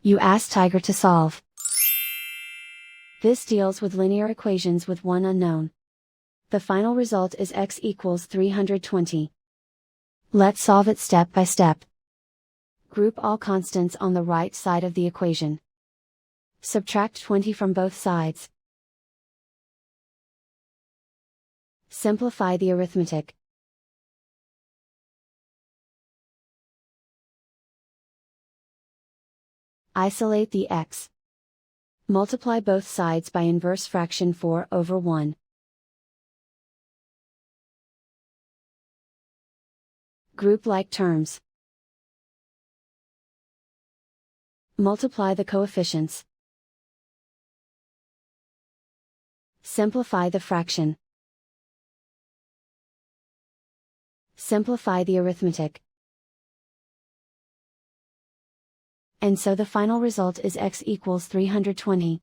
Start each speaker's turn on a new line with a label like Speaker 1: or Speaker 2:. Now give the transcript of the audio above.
Speaker 1: You ask Tiger to solve. This deals with linear equations with one unknown. The final result is x equals 320. Let's solve it step by step. Group all constants on the right side of the equation. Subtract 20 from both sides. Simplify the arithmetic. Isolate the x. Multiply both sides by inverse fraction 4/1. Group like terms. Multiply the coefficients. Simplify the fraction. Simplify the arithmetic. And so the final result is x equals 320.